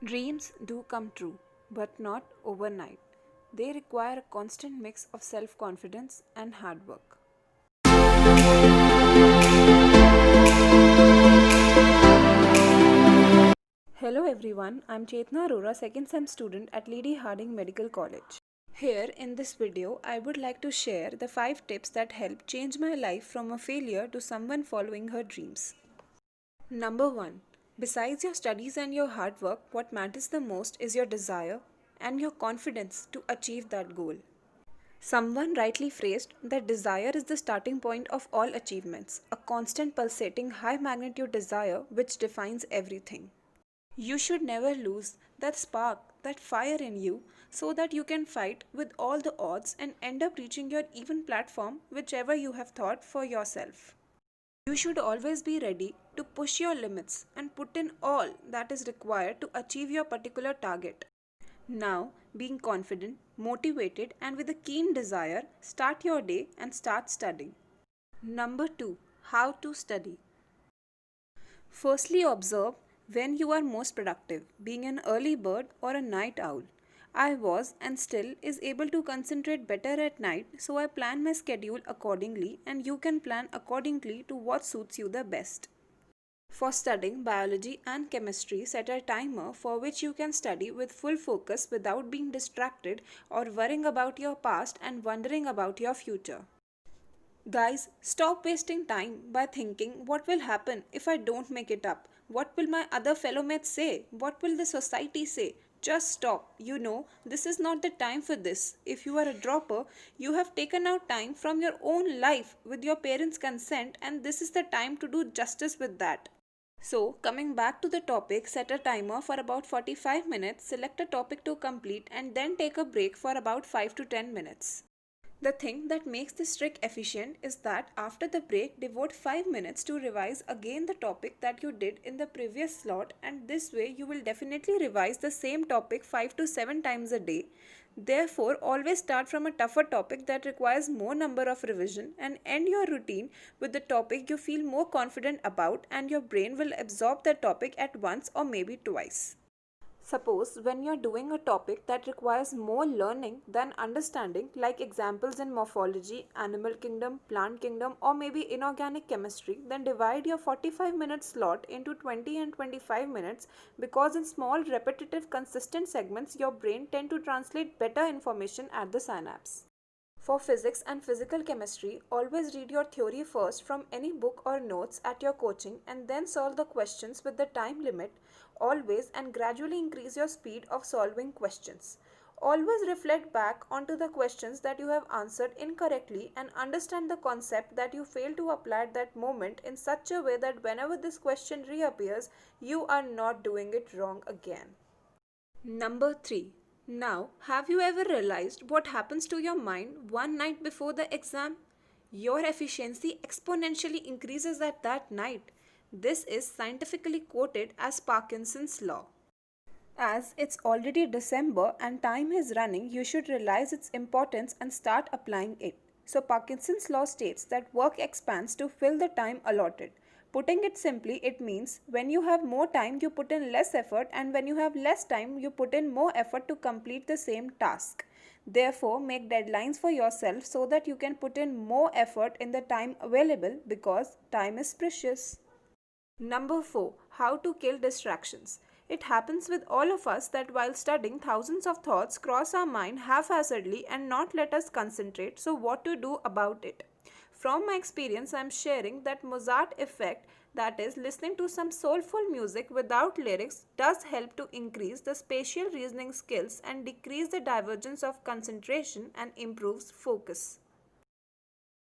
Dreams do come true, but not overnight. They require a constant mix of self confidence and hard work. Hello everyone, I'm Chetna Arora, second sem student at Lady Harding Medical College. Here in this video, I would like to share the 5 tips that helped change my life from a failure to someone following her dreams. Number 1. Besides your studies and your hard work, what matters the most is your desire and your confidence to achieve that goal. Someone rightly phrased that desire is the starting point of all achievements, a constant pulsating high magnitude desire which defines everything. You should never lose that spark, that fire in you, so that you can fight with all the odds and end up reaching your even platform, whichever you have thought for yourself. You should always be ready to push your limits and put in all that is required to achieve your particular target. Now, being confident, motivated, and with a keen desire, start your day and start studying. Number 2. How to study. Firstly, observe when you are most productive, being an early bird or a night owl. I was and still is able to concentrate better at night, so I plan my schedule accordingly, and you can plan accordingly to what suits you the best. For studying biology and chemistry, set a timer for which you can study with full focus without being distracted or worrying about your past and wondering about your future. Guys, stop wasting time by thinking what will happen if I don't make it up? What will my other fellow mates say? What will the society say? Just stop. You know, this is not the time for this. If you are a dropper, you have taken out time from your own life with your parents' consent, and this is the time to do justice with that. So, coming back to the topic, set a timer for about 45 minutes, select a topic to complete, and then take a break for about 5 to 10 minutes. The thing that makes this trick efficient is that after the break, devote 5 minutes to revise again the topic that you did in the previous slot, and this way you will definitely revise the same topic 5 to 7 times a day. Therefore, always start from a tougher topic that requires more number of revision and end your routine with the topic you feel more confident about, and your brain will absorb the topic at once or maybe twice. Suppose when you're doing a topic that requires more learning than understanding, like examples in morphology, animal kingdom, plant kingdom, or maybe inorganic chemistry, then divide your 45-minute slot into 20 and 25 minutes, because in small, repetitive, consistent segments, your brain tend to translate better information at the synapse. For physics and physical chemistry, always read your theory first from any book or notes at your coaching and then solve the questions with the time limit, always, and gradually increase your speed of solving questions. Always reflect back onto the questions that you have answered incorrectly and understand the concept that you failed to apply at that moment in such a way that whenever this question reappears, you are not doing it wrong again. Number 3. Now, have you ever realized what happens to your mind one night before the exam? Your efficiency exponentially increases at that night. This is scientifically quoted as Parkinson's law. As it's already December and time is running, you should realize its importance and start applying it. So, Parkinson's law states that work expands to fill the time allotted. Putting it simply, it means when you have more time, you put in less effort, and when you have less time, you put in more effort to complete the same task. Therefore, make deadlines for yourself so that you can put in more effort in the time available, because time is precious. Number 4. How to kill distractions. It happens with all of us that while studying, thousands of thoughts cross our mind haphazardly and not let us concentrate. So, what to do about it? From my experience, I am sharing that Mozart effect, that is, listening to some soulful music without lyrics, does help to increase the spatial reasoning skills and decrease the divergence of concentration and improves focus.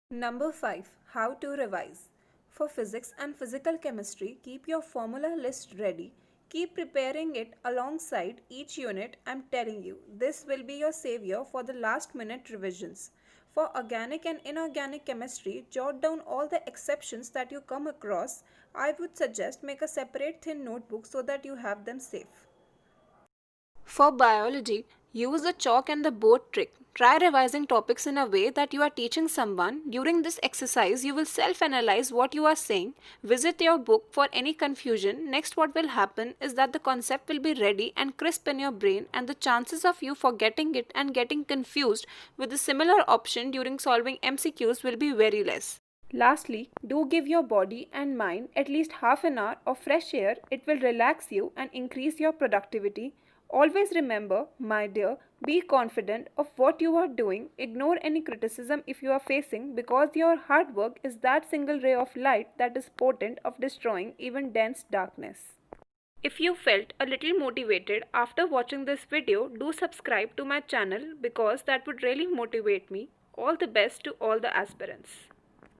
Number 5. How to revise. For physics and physical chemistry, keep your formula list ready. Keep preparing it alongside each unit. I'm telling you, this will be your savior for the last minute revisions. For organic and inorganic chemistry, jot down all the exceptions that you come across. I would suggest make a separate thin notebook so that you have them safe. For biology, use the chalk and the board trick. Try revising topics in a way that you are teaching someone. During this exercise, you will self-analyze what you are saying, visit your book for any confusion. Next, what will happen is that the concept will be ready and crisp in your brain, and the chances of you forgetting it and getting confused with a similar option during solving MCQs will be very less. Lastly, do give your body and mind at least half an hour of fresh air. It will relax you and increase your productivity. Always remember, my dear, be confident of what you are doing. Ignore any criticism if you are facing, because your hard work is that single ray of light that is potent of destroying even dense darkness. If you felt a little motivated after watching this video, do subscribe to my channel because that would really motivate me. All the best to all the aspirants.